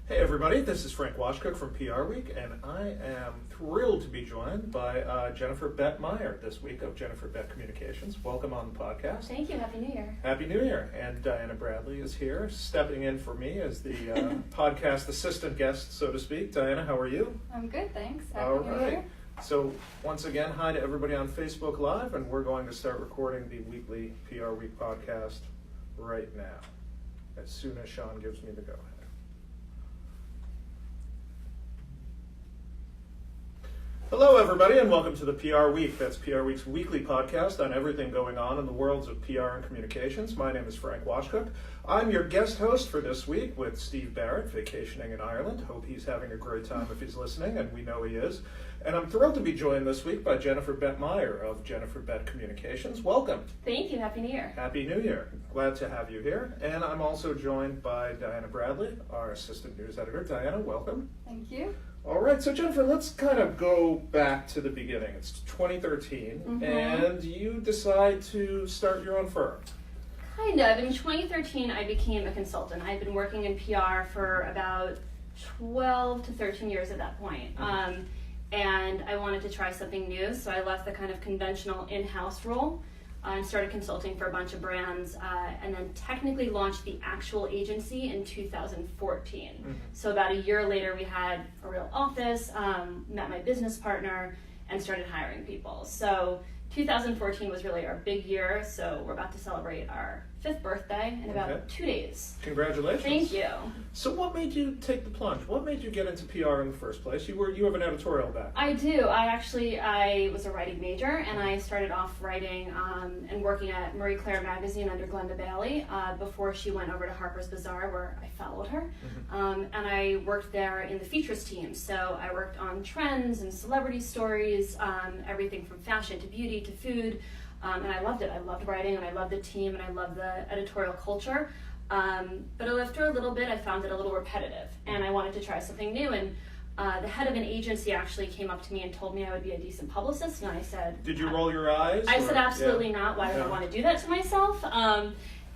Hey everybody, this is Frank Washkuch from PRWeek, and I am thrilled to be joined by Jennifer Bett Meyer this week of Jennifer Bett Communications. Welcome on the podcast. Thank you. Happy New Year. Happy New Year. And Diana Bradley is here, stepping in for me as the podcast assistant guest, so to speak. Diana, how are you? I'm good, thanks. Happy All New right. Year. So once again, hi to everybody on Facebook Live, and we're going to start recording the weekly PRWeek podcast right now, as soon as Sean gives me the go-ahead. Hello, everybody, and welcome to the PR Week. That's PR Week's weekly podcast on everything going on in the worlds of PR and communications. My name is Frank Washkuch. I'm your guest host for this week with Steve Barrett, vacationing in Ireland. Hope he's having a great time if he's listening, and we know he is. And I'm thrilled to be joined this week by Jennifer Bett Meyer of Jennifer Bett Communications. Welcome. Thank you. Happy New Year. Happy New Year. Glad to have you here. And I'm also joined by Diana Bradley, our assistant news editor. Diana, welcome. Thank you. All right, so Jennifer, let's kind of go back to the beginning. It's 2013, and you decide to start your own firm. Kind of. In 2013, I became a consultant. I had been working in PR for about 12 to 13 years at that point. And I wanted to try something new, so I left the kind of conventional in-house role and started consulting for a bunch of brands, and then technically launched the actual agency in 2014. So about a year later, we had a real office, met my business partner, and started hiring people. So 2014 was really our big year, so we're about to celebrate our 5th birthday in about 2 days. Congratulations. Thank you. So what made you take the plunge? What made you get into PR in the first place? You have an editorial background. I do. I was a writing major, and I started off writing and working at Marie Claire magazine under Glenda Bailey before she went over to Harper's Bazaar, where I followed her. And I worked there in the features team. So I worked on trends and celebrity stories, everything from fashion to beauty to food. And I loved it. I loved writing, and I loved the team, and I loved the editorial culture. But after a little bit, I found it a little repetitive, and I wanted to try something new. And the head of an agency actually came up to me and told me I would be a decent publicist, and I said... Did you roll your eyes? I said, absolutely not. Why would I want to do that to myself?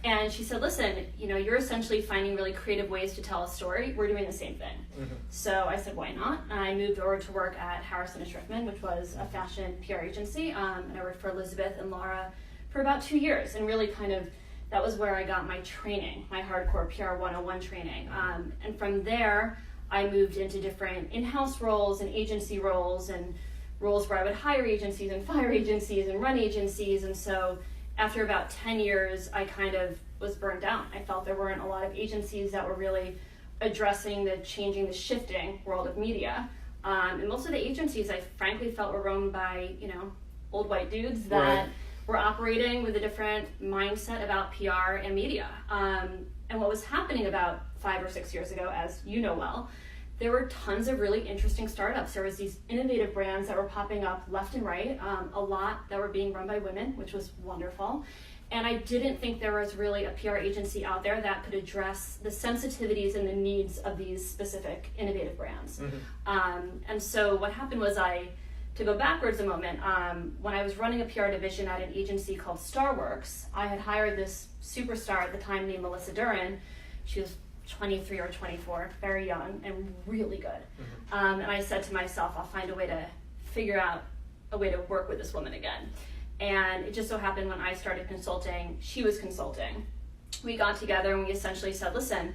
And she said, listen, you're essentially finding really creative ways to tell a story. We're doing the same thing. So I said, why not? And I moved over to work at Harrison & Strickman, which was a fashion PR agency. And I worked for Elizabeth and Laura for about 2 years. And really that was where I got my training, my hardcore PR 101 training. And from there, I moved into different in-house roles and agency roles and roles where I would hire agencies and fire agencies and run agencies. And so after about 10 years, I kind of was burnt out. I felt there weren't a lot of agencies that were really addressing the changing, the shifting world of media. And most of the agencies I frankly felt were run by, old white dudes that were operating with a different mindset about PR and media. And what was happening about 5 or 6 years ago, as you know well, there were tons of really interesting startups. There was these innovative brands that were popping up left and right, a lot that were being run by women, which was wonderful. And I didn't think there was really a PR agency out there that could address the sensitivities and the needs of these specific innovative brands. And so what happened was to go backwards a moment, when I was running a PR division at an agency called Starworks, I had hired this superstar at the time named Melissa Duran. She was 23 or 24, very young and really good. And I said to myself, I'll find a way to figure out a way to work with this woman again. And it just so happened when I started consulting, she was consulting. We got together and we essentially said, listen,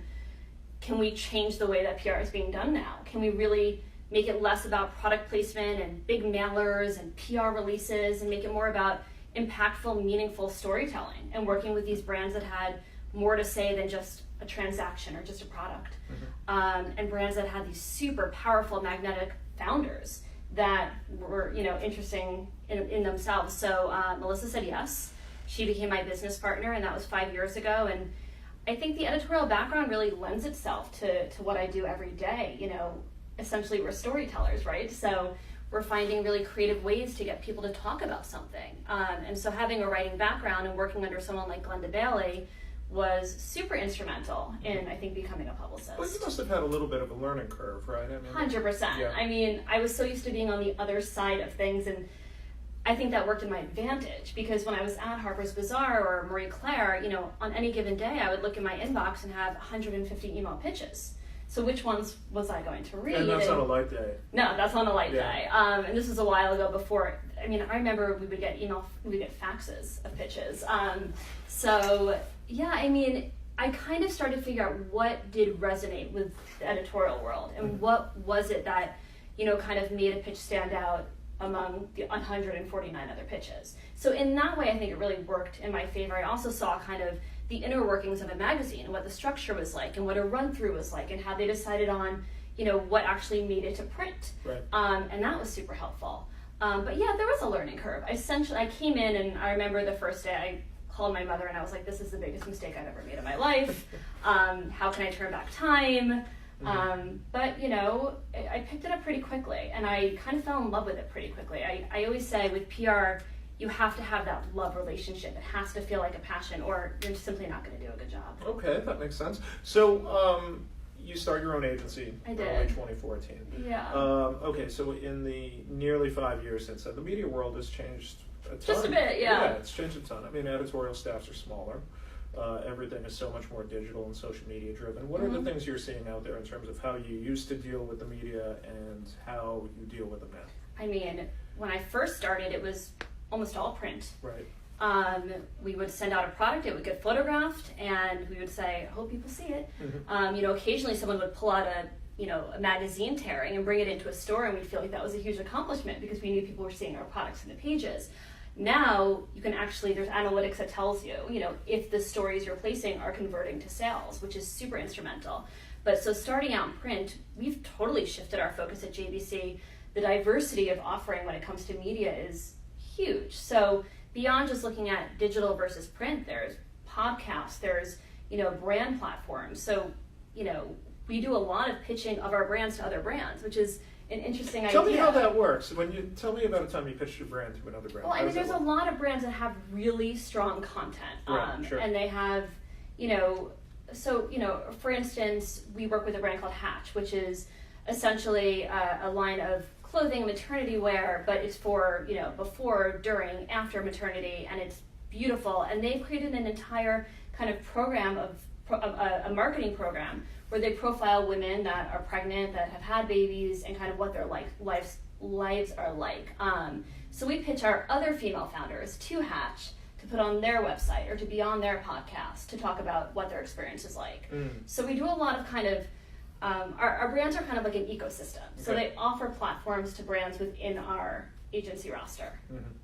can we change the way that PR is being done now? Can we really make it less about product placement and big mailers and PR releases and make it more about impactful, meaningful storytelling and working with these brands that had more to say than just a transaction or just a product. And brands that had these super powerful, magnetic founders that were, interesting in themselves. So Melissa said yes. She became my business partner, and that was 5 years ago. And I think the editorial background really lends itself to what I do every day. Essentially we're storytellers, right? So we're finding really creative ways to get people to talk about something. And so having a writing background and working under someone like Glenda Bailey was super instrumental in, I think, becoming a publicist. Well, you must have had a little bit of a learning curve, right? 100%. Yeah. I mean, I was so used to being on the other side of things, and I think that worked in my advantage, because when I was at Harper's Bazaar or Marie Claire, on any given day, I would look in my inbox and have 150 email pitches. So which ones was I going to read? And that's on a light day. No, that's on a light Yeah. day. And this was a while ago before. I mean, I remember we would get faxes of pitches. So yeah, I mean, I kind of started to figure out what did resonate with the editorial world, and what was it that, kind of made a pitch stand out among the 149 other pitches. So in that way, I think it really worked in my favor. I also saw kind of the inner workings of a magazine, and what the structure was like, and what a run-through was like, and how they decided on, what actually made it to print. Right. And that was super helpful. But yeah, there was a learning curve. Essentially, I came in, and I remember the first day I called my mother, and I was like, this is the biggest mistake I've ever made in my life. How can I turn back time? But I picked it up pretty quickly, and I kind of fell in love with it pretty quickly. I always say with PR, you have to have that love relationship. It has to feel like a passion, or you're simply not going to do a good job. Okay, that makes sense. So you start your own agency in early 2014. Yeah. Okay, so in the nearly 5 years since then, the media world has changed a ton. Just a bit, yeah. Yeah, it's changed a ton. I mean, editorial staffs are smaller. Everything is so much more digital and social media driven. What are the things you're seeing out there in terms of how you used to deal with the media and how you deal with them now? I mean, when I first started, it was almost all print. Right. We would send out a product, it would get photographed, and we would say, I hope people see it. Occasionally someone would pull out a magazine tearing and bring it into a store, and we'd feel like that was a huge accomplishment because we knew people were seeing our products in the pages. Now, you can actually, there's analytics that tells you, if the stories you're placing are converting to sales, which is super instrumental. But so starting out in print, we've totally shifted our focus at JBC. The diversity of offering when it comes to media is huge. So beyond just looking at digital versus print, there's podcasts, there's, brand platforms. So, we do a lot of pitching of our brands to other brands, which is an interesting idea. Tell me how that works. Tell me about a time you pitched your brand to another brand. Well, I mean, there's a lot of brands that have really strong content. Right, sure. And they have, for instance, we work with a brand called Hatch, which is essentially a line of clothing and maternity wear, but it's for, before, during, after maternity, and it's beautiful. And they've created an entire kind of program a marketing program where they profile women that are pregnant, that have had babies, and kind of what their lives are like. So we pitch our other female founders to Hatch to put on their website or to be on their podcast to talk about what their experience is like. So we do a lot of kind of, our brands are kind of like an ecosystem. So they offer platforms to brands within our agency roster.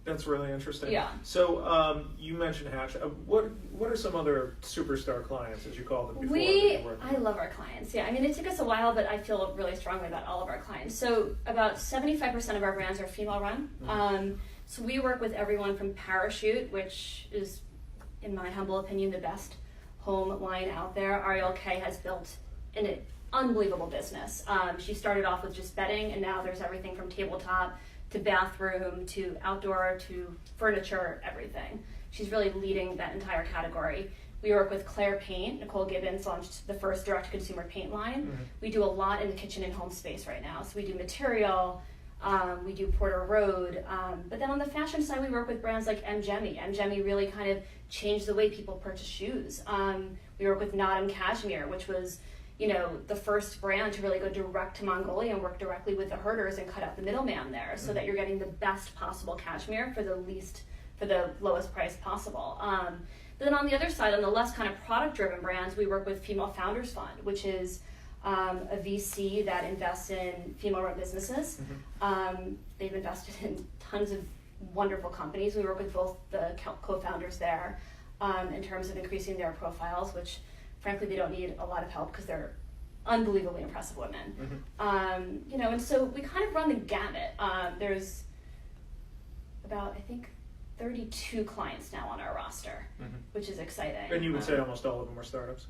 That's really interesting. Yeah. So you mentioned Hatch. What are some other superstar clients, as you call them, before? I love our clients. Yeah, I mean, it took us a while, but I feel really strongly about all of our clients. So about 75% of our brands are female run. So we work with everyone from Parachute, which is, in my humble opinion, the best home line out there. Ariel K has built an unbelievable business. She started off with just bedding, and now there's everything from tabletop to bathroom, to outdoor, to furniture, everything. She's really leading that entire category. We work with Claire Paint. Nicole Gibbons launched the first direct-to-consumer paint line. We do a lot in the kitchen and home space right now. So we do material, we do Porter Road, but then on the fashion side, we work with brands like Mgemi. Mgemi really kind of changed the way people purchase shoes. We work with Nottam Cashmere, which was the first brand to really go direct to Mongolia and work directly with the herders and cut out the middleman there, so that you're getting the best possible cashmere for the lowest price possible. But then on the other side, on the less kind of product-driven brands, we work with Female Founders Fund, which is a VC that invests in female-run businesses. They've invested in tons of wonderful companies. We work with both the co-founders there in terms of increasing their profiles, which frankly, they don't need a lot of help because they're unbelievably impressive women. And so we kind of run the gamut. There's about, I think, 32 clients now on our roster, which is exciting. And you would say almost all of them are startups?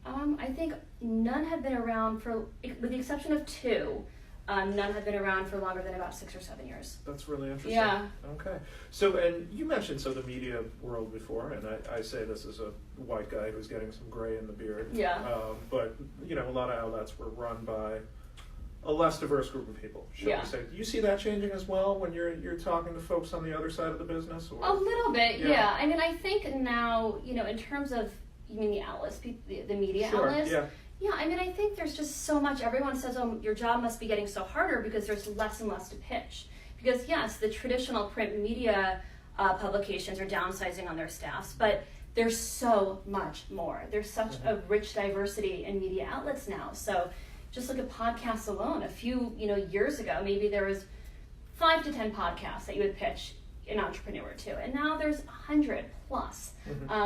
I think none have been around with the exception of 2, none have been around for longer than about 6 or 7 years. That's really interesting. Yeah. Okay. So, and you mentioned the media world before, and I say this as a white guy who's getting some gray in the beard. Yeah. But, a lot of outlets were run by a less diverse group of people, should we say. Do you see that changing as well when you're talking to folks on the other side of the business? Or? A little bit, yeah. I mean, I think now, in terms of, you mean the outlets, the media outlets? Yeah. Yeah, I mean, I think there's just so much. Everyone says, oh, your job must be getting so harder because there's less and less to pitch. Because yes, the traditional print media publications are downsizing on their staffs, but there's so much more. There's such a rich diversity in media outlets now. So just look at podcasts alone. A few years ago, maybe there was 5 to 10 podcasts that you would pitch an entrepreneur to, and now there's 100 plus.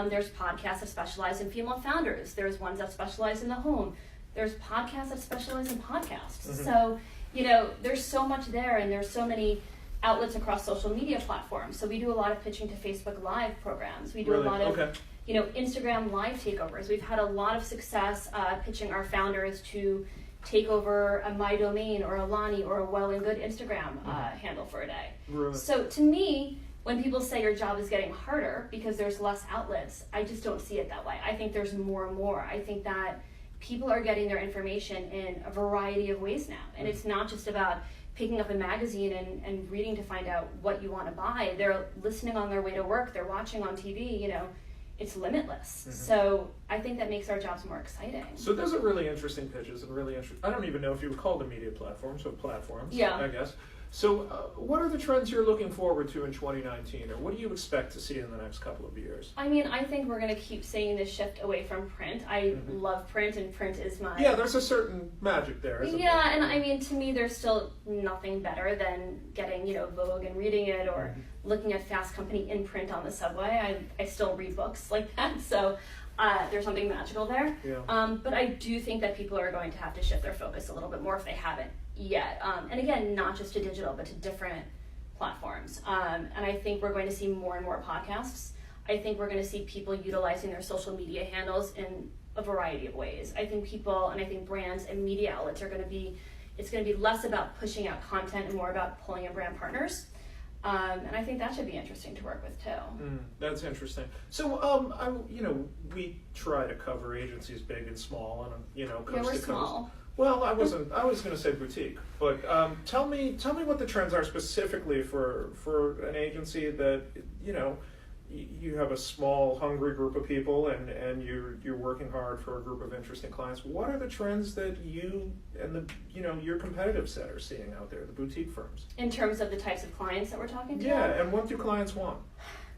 There's podcasts that specialize in female founders. There's ones that specialize in the home. There's podcasts that specialize in podcasts. So there's so much there, and there's so many outlets across social media platforms. So we do a lot of pitching to Facebook Live programs. We do a lot of Instagram Live takeovers. We've had a lot of success pitching our founders to take over a My Domain or a Lonnie or a Well and Good Instagram handle for a day. Really? So to me, when people say your job is getting harder because there's less outlets, I just don't see it that way. I think there's more and more. I think that people are getting their information in a variety of ways now. And it's not just about picking up a magazine and reading to find out what you want to buy. They're listening on their way to work. They're watching on TV, It's limitless. So I think that makes our jobs more exciting. So those are really interesting pitches and really interesting. I don't even know if you would call them media platforms, so platforms, I guess. So what are the trends you're looking forward to in 2019, or what do you expect to see in the next couple of years? I mean, I think we're going to keep seeing this shift away from print. I love print, and print is my... Yeah, there's a certain magic there, isn't there? Yeah, and I mean, to me, there's still nothing better than getting, Vogue and reading it, or looking at Fast Company in print on the subway. I still read books like that, so there's something magical there. Yeah. But I do think that people are going to have to shift their focus a little bit more if they haven't yet. And again, not just to digital, but to different platforms. And I think we're going to see more and more podcasts. I think we're going to see people utilizing their social media handles in a variety of ways. I think people, and I think brands and media outlets it's going to be less about pushing out content and more about pulling in brand partners. And I think that should be interesting to work with too. That's interesting. So, we try to cover agencies big and small, and coast we're to coast. Small. Well, I was going to say boutique, but tell me what the trends are specifically for an agency that you have a small, hungry group of people, and you're working hard for a group of interesting clients. What are the trends that you and your competitive set are seeing out there, the boutique firms? In terms of the types of clients that we're talking to? Yeah, and what do clients want?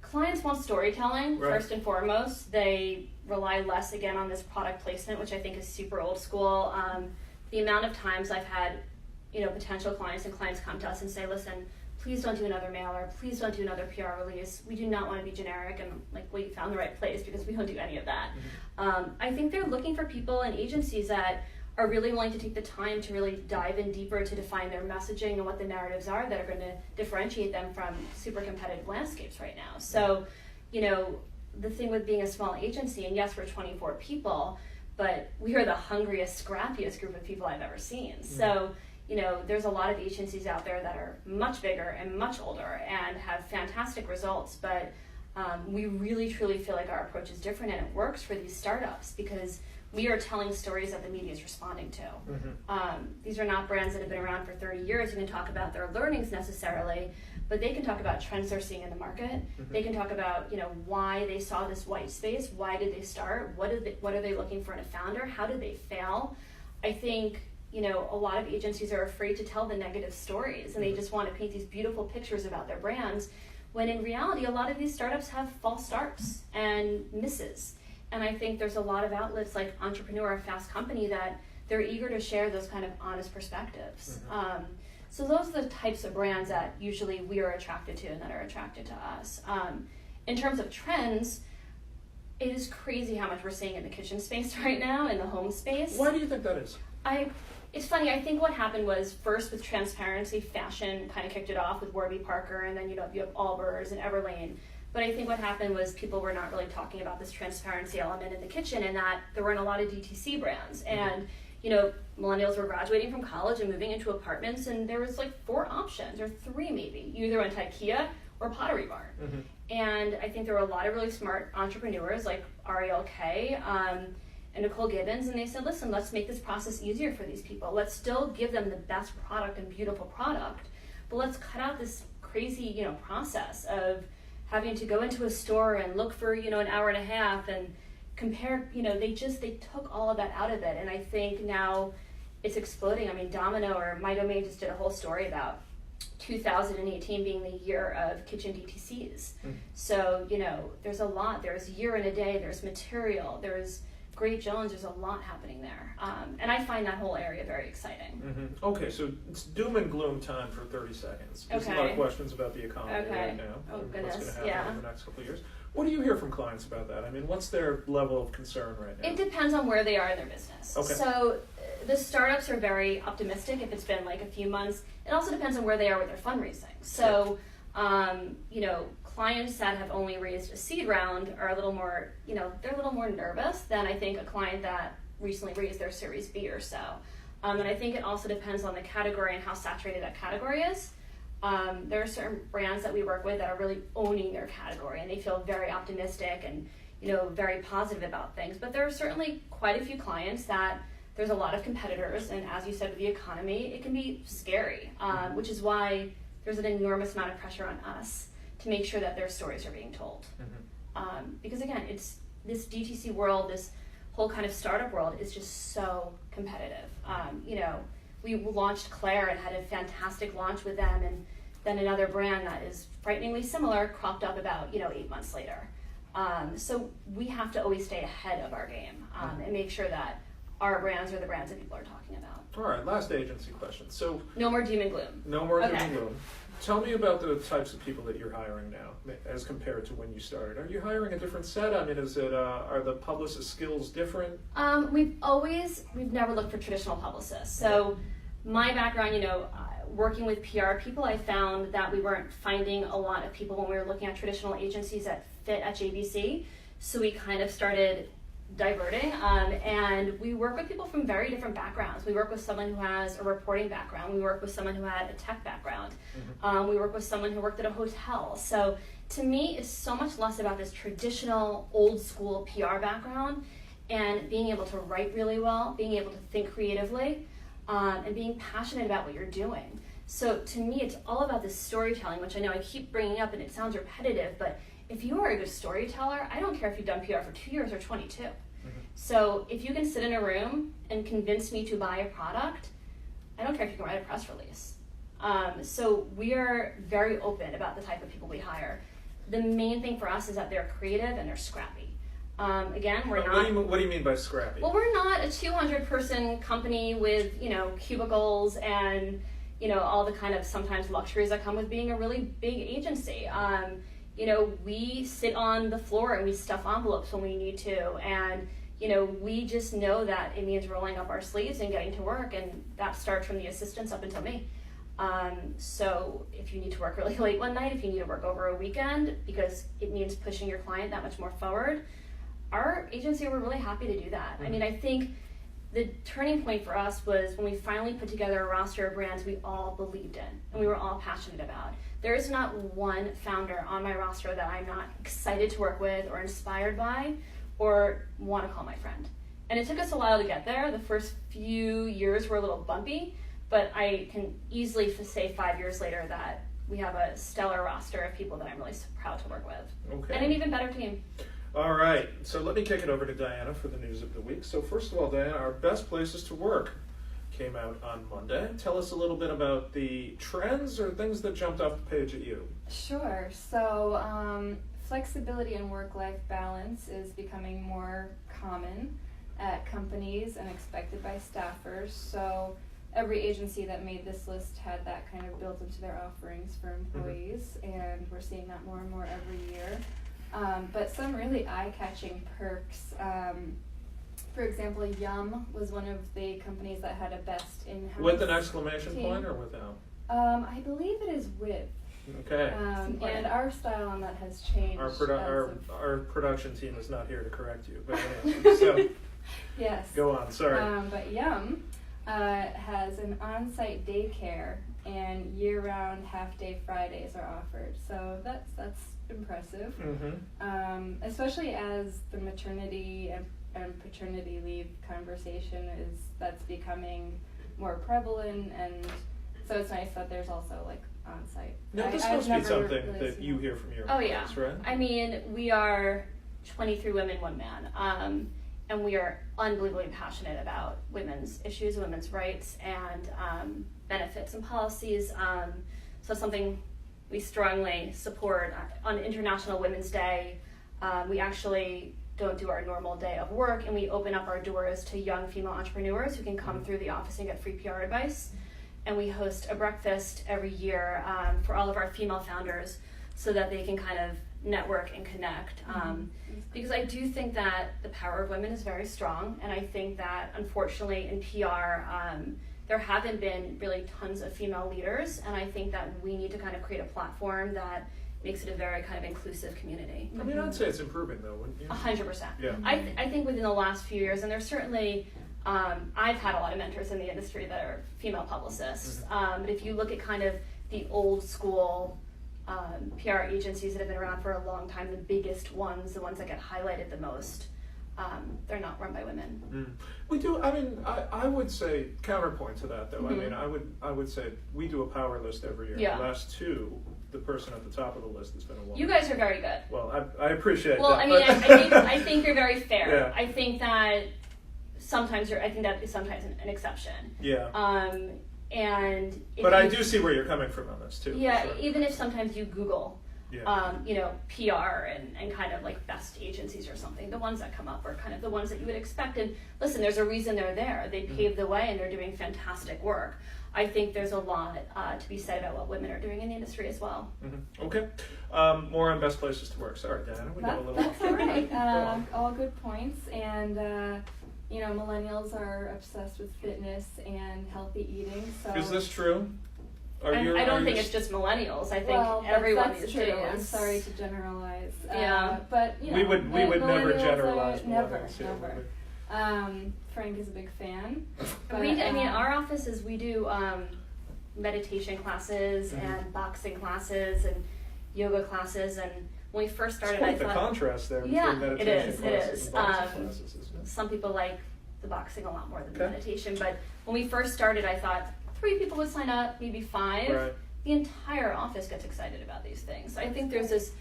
Clients want storytelling, first and foremost. They rely less, again, on this product placement, which I think is super old school. The amount of times I've had, potential clients and clients come to us and say, listen, please don't do another mailer, please don't do another PR release. We do not want to be generic, and you found the right place, because we don't do any of that. I think they're looking for people and agencies that are really willing to take the time to really dive in deeper to define their messaging and what the narratives are that are going to differentiate them from super competitive landscapes right now. So, the thing with being a small agency, and yes, we're 24 people, but we are the hungriest, scrappiest group of people I've ever seen. So, there's a lot of agencies out there that are much bigger and much older and have fantastic results, but we really, truly feel like our approach is different, and it works for these startups because we are telling stories that the media is responding to. These are not brands that have been around for 30 years who can talk about their learnings necessarily, but they can talk about trends they're seeing in the market. They can talk about why they saw this white space, why did they start, what are they looking for in a founder, how did they fail. I think a lot of agencies are afraid to tell the negative stories, and they just want to paint these beautiful pictures about their brands, when in reality a lot of these startups have false starts and misses. And I think there's a lot of outlets like Entrepreneur, Fast Company, that they're eager to share those kind of honest perspectives. So those are the types of brands that usually we are attracted to and that are attracted to us. In terms of trends, it is crazy how much we're seeing in the kitchen space right now, in the home space. Why do you think that is? It's funny, I think what happened was, first with transparency, fashion kind of kicked it off with Warby Parker, and then you have Allbirds and Everlane. But I think what happened was people were not really talking about this transparency element in the kitchen, and that there weren't a lot of DTC brands. And millennials were graduating from college and moving into apartments, and there was 4 options, or 3 maybe. You either went to IKEA or Pottery Barn. And I think there were a lot of really smart entrepreneurs like Ariel Kay and Nicole Gibbons, and they said, listen, let's make this process easier for these people. Let's still give them the best product and beautiful product, but let's cut out this crazy process of having to go into a store and look for an hour and a half and compared, they took all of that out of it. And I think now it's exploding. I mean, Domino or My Domain just did a whole story about 2018 being the year of kitchen DTCs. So, there's a lot. There's Year in a Day, there's material, there's Great Jones, there's a lot happening there. And I find that whole area very exciting. Okay, so it's doom and gloom time for 30 seconds. There's a lot of questions about the economy right now. Oh, goodness. What's going to happen in the next couple of years. What do you hear from clients about that? I mean, what's their level of concern right now? It depends on where they are in their business. Okay. So the startups are very optimistic if it's been like a few months. It also depends on where they are with their fundraising. So, clients that have only raised a seed round are a little more, they're a little more nervous than I think a client that recently raised their Series B or so. And I think it also depends on the category and how saturated that category is. There are certain brands that we work with that are really owning their category and they feel very optimistic and, very positive about things. But there are certainly quite a few clients that there's a lot of competitors, and as you said, with the economy, it can be scary, which is why there's an enormous amount of pressure on us to make sure that their stories are being told. Because again, it's this DTC world, this whole kind of startup world is just so competitive. We launched Claire and had a fantastic launch with them, and then another brand that is frighteningly similar cropped up about 8 months later. So we have to always stay ahead of our game and make sure that our brands are the brands that people are talking about. All right, last agency question. So no more doom and gloom. No more doom and gloom. Tell me about the types of people that you're hiring now as compared to when you started. Are you hiring a different set? I mean, are the publicist skills different? We've never looked for traditional publicists. So my background, working with PR people, I found that we weren't finding a lot of people when we were looking at traditional agencies that fit at JBC. So we kind of started diverting, and we work with people from very different backgrounds. We work with someone who has a reporting background. We work with someone who had a tech background. We work with someone who worked at a hotel. So to me, it's so much less about this traditional old school PR background and being able to write really well, being able to think creatively, and being passionate about what you're doing. So to me, it's all about this storytelling, which I know I keep bringing up and it sounds repetitive, but if you are a good storyteller, I don't care if you've done PR for 2 years or 22. So if you can sit in a room and convince me to buy a product, I don't care if you can write a press release. So we are very open about the type of people we hire. The main thing for us is that they're creative and they're scrappy. Again, we're not... What do you mean by scrappy? Well, we're not a 200-person company with, cubicles and, all the kind of sometimes luxuries that come with being a really big agency. We sit on the floor and we stuff envelopes when we need to, and we just know that it means rolling up our sleeves and getting to work, and that starts from the assistants up until me. So if you need to work really late one night, if you need to work over a weekend because it means pushing your client that much more forward, our agency, we're really happy to do that. I mean, I think the turning point for us was when we finally put together a roster of brands we all believed in and we were all passionate about. There is not one founder on my roster that I'm not excited to work with or inspired by or want to call my friend. And it took us a while to get there. The first few years were a little bumpy, but I can easily say 5 years later that we have a stellar roster of people that I'm really proud to work with. Okay. And an even better team. All right, so let me kick it over to Diana for the news of the week. So first of all, Diana, our best places to work came out on Monday. Tell us a little bit about the trends or things that jumped off the page at you. Sure. So flexibility and work-life balance is becoming more common at companies and expected by staffers. So every agency that made this list had that kind of built into their offerings for employees, and we're seeing that more and more every year. But some really eye-catching perks. For example, Yum was one of the companies that had a best in-house With an exclamation team. point or without? I believe it is with. Okay. And our style on that has changed. Our production team is not here to correct you, but anyway, so yes. Go on, sorry. But Yum has an on-site daycare, and year-round half-day Fridays are offered. So that's impressive, especially as the maternity and paternity leave conversation that's becoming more prevalent, and so it's nice that there's also like on-site. Now this must be something that you hear from your clients, right? I mean, we are 23 women, 1 man. And we are unbelievably passionate about women's issues, women's rights, and benefits and policies. So something we strongly support. On International Women's Day, we actually don't do our normal day of work, and we open up our doors to young female entrepreneurs who can come through the office and get free PR advice. And we host a breakfast every year for all of our female founders so that they can kind of network and connect. Because I do think that the power of women is very strong, and I think that unfortunately in PR, there haven't been really tons of female leaders, and I think that we need to kind of create a platform that makes it a very kind of inclusive community. I mean, I'd say it's improving though, wouldn't you? 100%. Yeah. I think within the last few years, and there's certainly, I've had a lot of mentors in the industry that are female publicists, but if you look at kind of the old school PR agencies that have been around for a long time, the biggest ones, the ones that get highlighted the most, they're not run by women. We do. I mean, I would say counterpoint to that, though. I mean, I would say we do a power list every year. Yeah. The last two, the person at the top of the list has been a woman. You guys are very good. Well, I appreciate well, that. Well, I mean, I think you're very fair. Yeah. I think that sometimes I think that is sometimes an exception. Yeah. And but I do see where you're coming from on this too. Yeah, sure. even if sometimes you Google, Yeah. PR and kind of like best agencies or something, the ones that come up are kind of the ones that you would expect. And listen, there's a reason they're there. They paved the way and they're doing fantastic work. I think there's a lot to be said about what women are doing in the industry as well. Okay. More on best places to work. Sorry, Diana, we got a little off That's all track. right. All good points. And, millennials are obsessed with fitness and healthy eating. So Is this true? I don't think it's just millennials. I think everyone that's these true. days. I'm sorry to generalize. Yeah. But we would never millennials generalize. Never, millennials here, never. would we? Frank is a big fan. Our offices, we do meditation classes and boxing classes and yoga classes. And when we first started, It's quite I the thought, contrast there between yeah, meditation it classes is. and boxing classes, isn't it? Some people like the boxing a lot more than the Okay. meditation. But when we first started, I thought 3 people would sign up, maybe 5. Right. The entire office gets excited about these things. So I think there's this,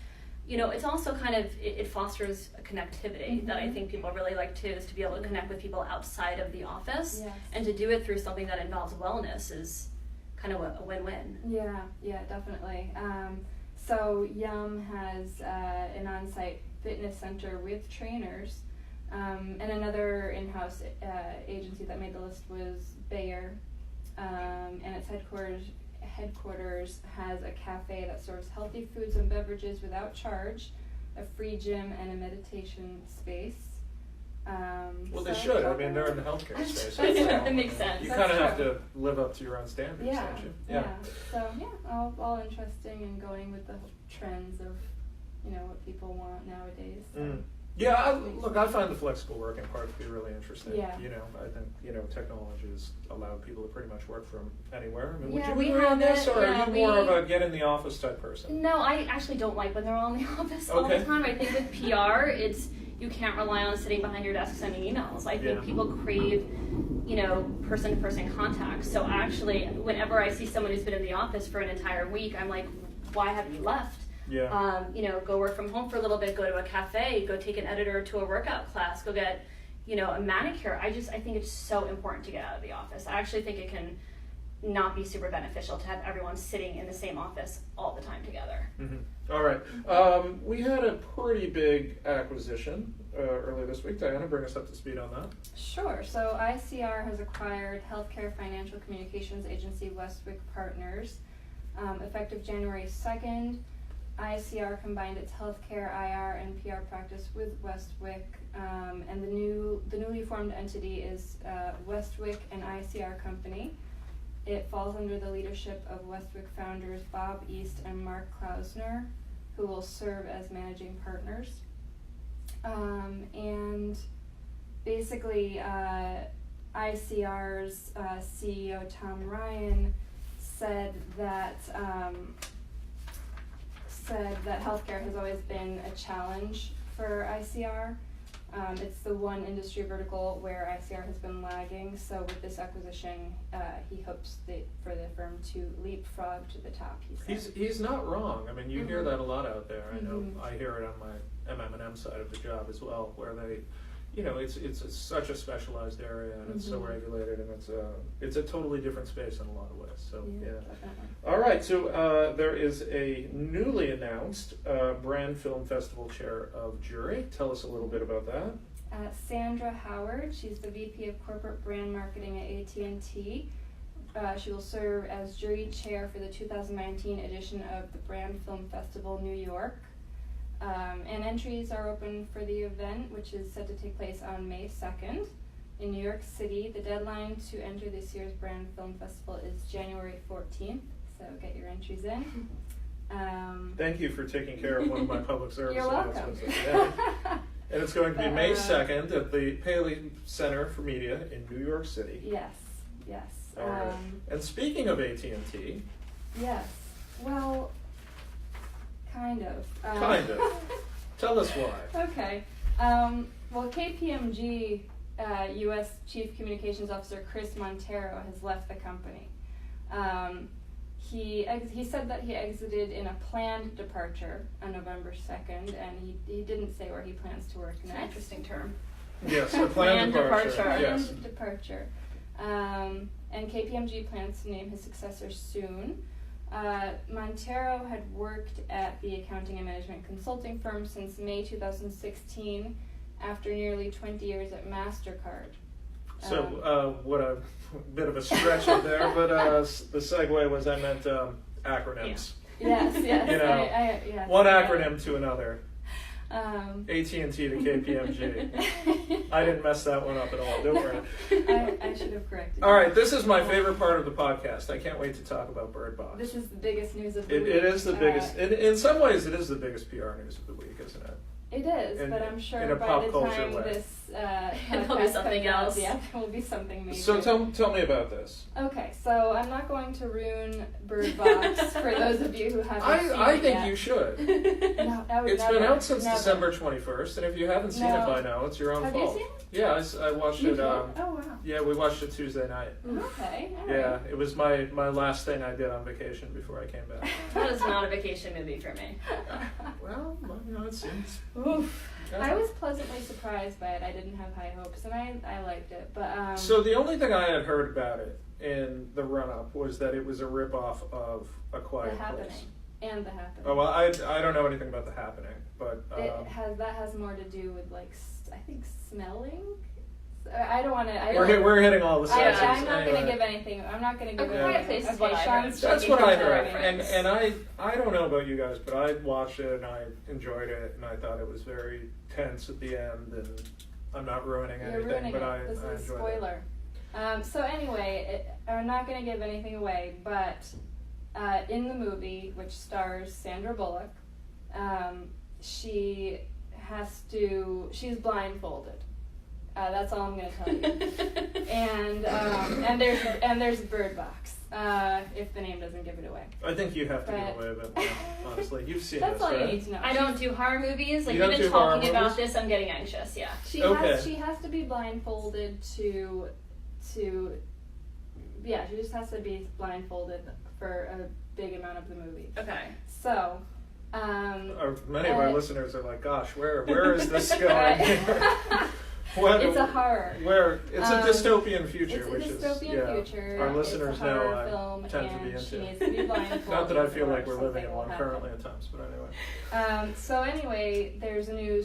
it's also kind of, it fosters a connectivity that I think people really like too, is to be able to connect with people outside of the office. Yes. And to do it through something that involves wellness is kind of a win-win. Yeah, definitely. So Yum has an on-site fitness center with trainers, and another in-house agency that made the list was Bayer, and its headquarters has a cafe that serves healthy foods and beverages without charge, a free gym, and a meditation space. Well, they should. I mean, they're in the healthcare space. That's true. That makes sense. You That's kind of have true. to live up to your own standards, Yeah, don't you? yeah. So all interesting and going with the trends of, what people want nowadays. So. Yeah, I find the flexible working part to be really interesting. Yeah. I think, technology has allowed people to pretty much work from anywhere. I mean, Yeah, would you we agree on have this, it. or Yeah, are you more of we- a get in the office type person? No, I actually don't like when they're all in the office all Okay. the time. I think with PR, you can't rely on sitting behind your desk sending emails. I think people crave, person-to-person contact. So actually, whenever I see someone who's been in the office for an entire week, I'm like, why haven't you left? Yeah. Go work from home for a little bit, go to a cafe, go take an editor to a workout class, go get, a manicure. I think it's so important to get out of the office. I actually think it can not be super beneficial to have everyone sitting in the same office all the time together. All right. We had a pretty big acquisition earlier this week. Diana, bring us up to speed on that. Sure. So ICR has acquired healthcare financial communications agency Westwick Partners. Effective January 2nd, ICR combined its healthcare, IR, and PR practice with Westwick, and the newly formed entity is Westwick and ICR Company. It falls under the leadership of Westwick founders Bob East and Mark Klausner, who will serve as managing partners. And basically, ICR's CEO Tom Ryan said that healthcare has always been a challenge for ICR. It's the one industry vertical where ICR has been lagging, so with this acquisition, he hopes for the firm to leapfrog to the top, he said. He's not wrong. I mean, you hear that a lot out there. I know I hear it on my MM&M side of the job as well, where they, it's such a specialized area and it's so regulated, and it's a totally different space in a lot of ways. So yeah. All right. So there is a newly announced Brand Film Festival Chair of Jury. Tell us a little bit about that. Sandra Howard, she's the VP of Corporate Brand Marketing at AT&T. She will serve as jury chair for the 2019 edition of the Brand Film Festival New York. And entries are open for the event, which is set to take place on May 2nd in New York City. The deadline to enter this year's Brand Film Festival is January 14th, so get your entries in. Thank you for taking care of one of my public service You're welcome. announcements. Yeah. And it's going to be May 2nd at the Paley Center for Media in New York City. Yes. All right. And speaking of AT&T. Yes. Well, kind of. Kind of. Tell us why. Okay. Well, KPMG U.S. Chief Communications Officer Chris Montero has left the company. He said that he exited in a planned departure on November 2nd, and he didn't say where he plans to work next. An interesting term. Yes, a planned departure. Yes. Planned departure. And KPMG plans to name his successor soon. Montero had worked at the accounting and management consulting firm since May 2016, after nearly 20 years at MasterCard. So, what a bit of a stretch up there, but the segue was I meant acronyms. Yes. Yes. One acronym to another. AT&T to KPMG. I didn't mess that one up at all. Don't worry. I should have corrected. All right, this is my favorite part of the podcast. I can't wait to talk about Bird Box. This is the biggest news of the week. It is the biggest. In some ways, it is the biggest PR news of the week, isn't it? It is, but I'm sure in a by pop the culture time way. this There'll be something else. Yeah, there will be something major. So tell me about this. Okay, so I'm not going to ruin Bird Box for those of you who haven't seen it I think yet. You should. No, I would It's never, been out since never. December 21st, and if you haven't seen it by now, it's your own Have fault. you seen it? Yeah, I watched You it. did? Oh, wow. Yeah, we watched it Tuesday night. Okay, all Yeah, right. it was my last thing I did on vacation before I came back. That is not a vacation movie for me. Well, it seems. Oof. I was pleasantly surprised by it. I didn't have high hopes, and I liked it. But So the only thing I had heard about it in the run-up was that it was a rip-off of A Quiet The Happening Place. and The Happening. Oh well, I don't know anything about The Happening, but That has more to do with I think smelling. I don't want to. we're hitting all the sections. I'm not anyway. going to give anything. I'm not going to give A Quiet anything. Place is what I heard. Sean's That's checking what I for heard, reference. and I don't know about you guys, but I watched it and I enjoyed it, and I thought it was very tense at the end, and I'm not ruining You're anything, ruining but it. I This is a enjoyed spoiler. So anyway, I'm not going to give anything away, but in the movie, which stars Sandra Bullock, she's blindfolded. That's all I'm going to tell you. and there's Bird Box. If the name doesn't give it away. I think you have to give away a bit more, honestly. You've seen That's this, all right? you need to know. I don't do horror movies. Like, You don't even do horror talking about movies? this, I'm getting anxious. Yeah. She Okay. has to be blindfolded to yeah, she just has to be blindfolded for a big amount of the movie. Okay. So Many of our listeners are like, "Gosh, where is this going?" it's a horror. Where it's a dystopian future, It's a which dystopian is future. our listeners it's a know horror I film, tend to be and she into. needs to be blindfolded. Not that I feel like or we're living something in will one happen. currently at times, but anyway. So anyway, there's a new,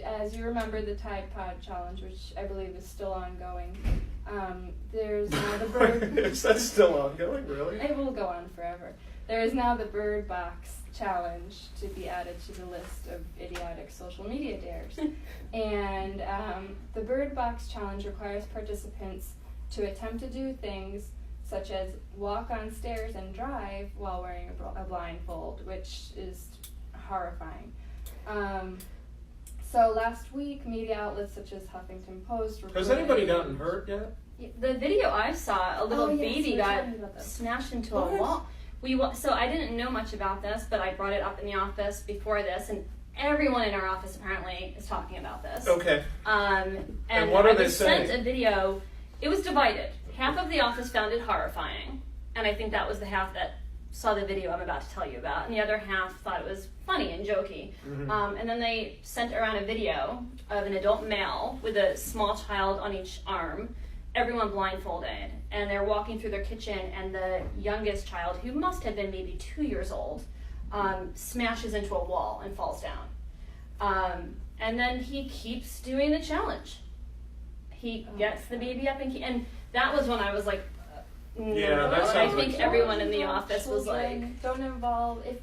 as you remember, the Tide Pod Challenge, which I believe is still ongoing. There's now the Bird. Is that still ongoing? Really? It will go on forever. There is now the Bird Box Challenge to be added to the list of idiotic social media dares. And the Bird Box Challenge requires participants to attempt to do things such as walk on stairs and drive while wearing a blindfold, which is horrifying. So last week, media outlets such as Huffington Post reported... Has anybody gotten hurt yet? The video I saw, a little yes, baby you were got telling me about that. smashed into a wall. So I didn't know much about this, but I brought it up in the office before this, and everyone in our office apparently is talking about this. Okay. And what are I they was saying? sent a video. It was divided. Half of the office found it horrifying, and I think that was the half that saw the video I'm about to tell you about, and the other half thought it was funny and jokey. And then they sent around a video of an adult male with a small child on each arm, everyone blindfolded, and they're walking through their kitchen, and the youngest child, who must have been maybe 2 years old, smashes into a wall and falls down. And then he keeps doing the challenge. He gets the baby up, and that was when I was like, Yeah, that I sounds think like everyone in the Don't office was like, children, don't involve. If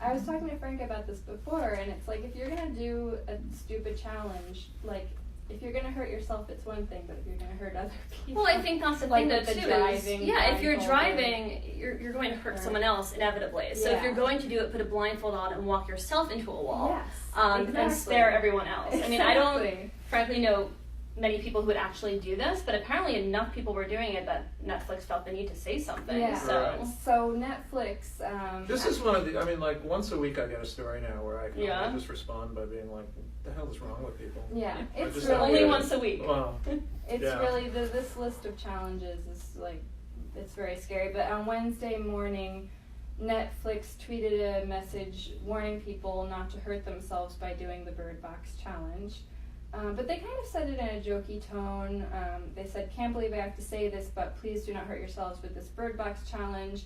I was talking to Frank about this before, and it's like, if you're gonna do a stupid challenge, like, if you're gonna hurt yourself, it's one thing, but if you're gonna hurt other people, well, I think that's the like thing though with the too. driving, If you're blindfolded. driving, you're going to hurt someone else inevitably. So if Yeah. you're going to do it, put a blindfold on and walk yourself into a wall, Yes, and exactly. spare everyone else. I mean, I don't Exactly. frankly know many people who would actually do this, but apparently enough people were doing it that Netflix felt the need to say something. Yeah. So Right. So Netflix. This is one of the, I mean, like, once a week I get a story now where I can Yeah. only just respond by being like, what the hell is wrong with people? Yeah, I it's just really only Yeah. once a week. Wow. It's Yeah. really this list of challenges is like, it's very scary. But on Wednesday morning, Netflix tweeted a message warning people not to hurt themselves by doing the Bird Box challenge. But they kind of said it in a jokey tone. They said, "Can't believe I have to say this, but please do not hurt yourselves with this Bird Box challenge.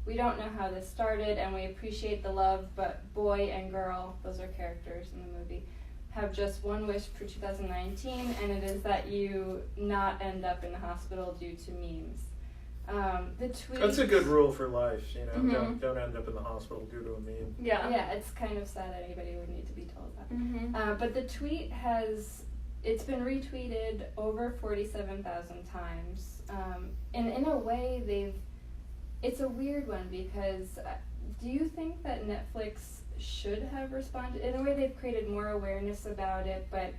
We don't know how this started, and we appreciate the love, but boy and girl," those are characters in the movie, "have just one wish for 2019, and it is that you not end up in the hospital due to memes." The tweet. That's a good rule for life, you know. Mhm. Don't end up in the hospital due to a meme. Yeah, it's kind of sad that anybody would need to be told that. But the tweet it's been retweeted over 47,000 times. And in a way, it's a weird one because do you think that Netflix should have responded? In a way, they've created more awareness about it, but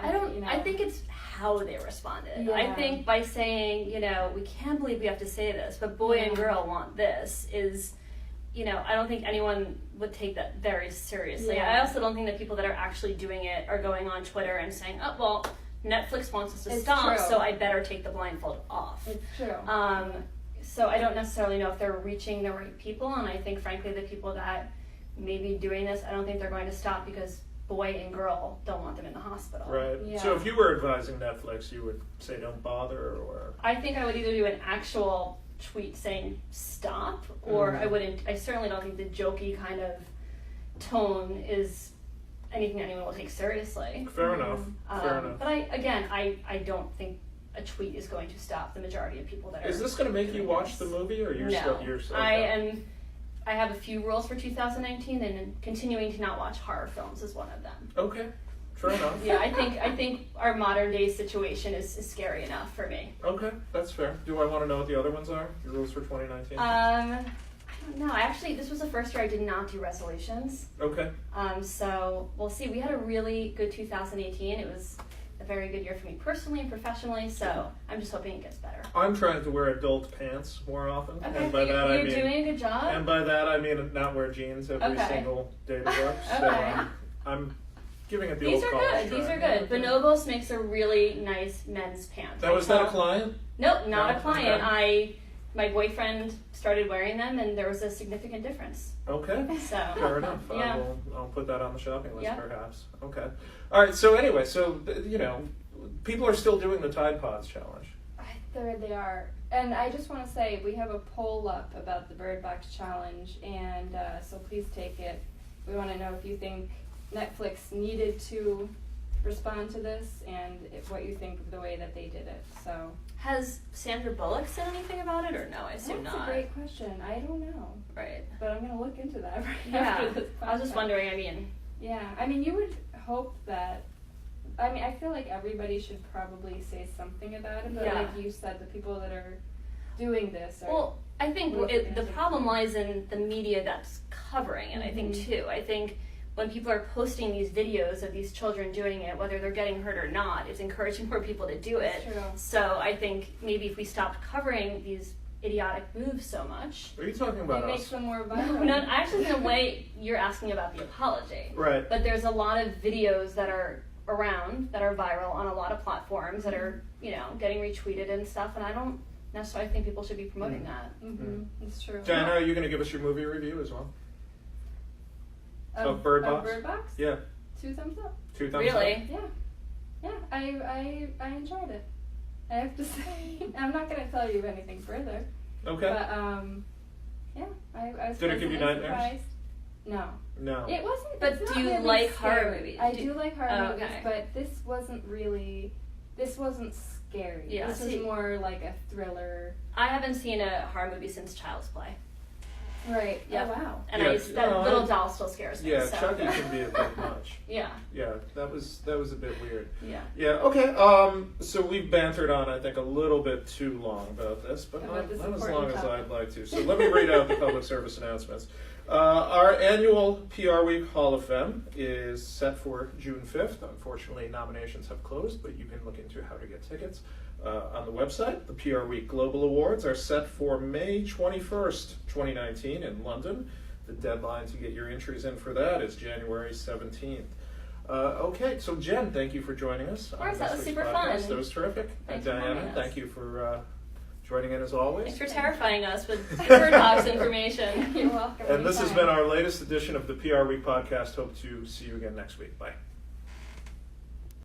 I don't. you know. I think it's how they responded. Yeah. I think by saying, we can't believe we have to say this, but boy and Yeah. girl want this is, I don't think anyone would take that very seriously. Yeah. I also don't think that people that are actually doing it are going on Twitter and saying, "Oh, well, Netflix wants us to It's stop, true. so I better take the blindfold off." It's true. So I don't necessarily know if they're reaching the right people, and I think, frankly, the people that may be doing this, I don't think they're going to stop because boy and girl don't want them in the hospital. Right. Yeah. So if you were advising Netflix, you would say don't bother, or I think I would either do an actual tweet saying stop, or Mhm. I wouldn't. I certainly don't think the jokey kind of tone is anything anyone will take seriously. fair enough. Fair enough. But I don't think a tweet is going to stop the majority of people that are. Is this going to make you doing watch this. the movie, or you're No, still? You're okay. I have a few rules for 2019, and continuing to not watch horror films is one of them. Okay. Fair enough. Yeah, I think our modern day situation is scary enough for me. Okay, that's fair. Do I want to know what the other ones are? Your rules for 2019? I don't know. This was the first year I did not do resolutions. Okay. So we'll see. We had a really good 2018. It was a very good year for me personally and professionally. So I'm just hoping it gets better. I'm trying to wear adult pants more often, Okay, and by that I you're mean, doing a good job. and by that I mean not wear jeans every Okay. single day to work. So Okay. I'm giving it the These old are college good. These try. are good. Bonobos makes a really nice men's pants. That was that a client? Nope, not No? a client. Okay. My boyfriend started wearing them, and there was a significant difference. Okay. So Fair enough. Yeah. I'll put that on the shopping list, Yeah. perhaps. Okay. All right. So anyway, people are still doing the Tide Pods challenge. There they are. And I just want to say, we have a poll up about the Bird Box Challenge, and so please take it. We want to know if you think Netflix needed to respond to this, and what you think of the way that they did it. So has Sandra Bullock said anything about it, or no? I assume that's not. a great question. I don't know, Right. but I'm going to look into that right Yeah. after this I was just podcast. wondering. Yeah, I mean, you would hope that. I feel like everybody should probably say something about it, but Yeah. like you said, the people that are doing this are. Well, I think Looking the at it. problem lies in the media that's covering it. I think Mhm. too. I think when people are posting these videos of these children doing it, whether they're getting hurt or not, it's encouraging more people to do it. That's true. So I think maybe if we stopped covering these idiotic moves so much. Are you talking about It makes us? them more No, violent. actually, in a way, you're asking about the apology. Right. But there's a lot of videos that are around that are viral on a lot of platforms that are, getting retweeted and stuff. And I don't That's why I think people should be promoting that. It's true. Diana, are you going to give us your movie review as well? Of Bird Box? Bird Box? Yeah. 2 thumbs up. 2 thumbs Really? up? Yeah. I enjoyed it. I have to say. I'm not going to tell you anything further. Okay. But yeah, I was Did it give you pleasantly nightmares? surprised. No. No. It wasn't. But it's not do you really like horror scary. movies? I do like horror movies, okay. but this wasn't really. This wasn't scary. Yeah, This see- was more like a thriller. I haven't seen a horror movie since Child's Play. Right. Yep. Oh wow. And Yeah, that no, little doll still scares me. Yeah, so. Chucky can be a bit much. Yeah. Yeah, that was a bit weird. Yeah. Yeah, okay. So we've bantered on, I think, a little bit too long about this, but About this not as long important as topic. I'd like to. So let me read out the public service announcements. Our annual PR Week Hall of Fame is set for June 5th. Unfortunately, nominations have closed, but you can look into how to get tickets on the website. The PR Week Global Awards are set for May 21st, 2019 in London. The deadline to get your entries in for that is January 17th. Okay, so Jen, thank you for joining us. Of course, on that this was week's super podcast. fun. That was terrific. Thanks And for having Diana, us. thank you for joining in as always. Thanks for terrifying us with Bird Box information. You're welcome. And this has anytime. been our latest edition of the PR Week podcast. Hope to see you again next week. Bye.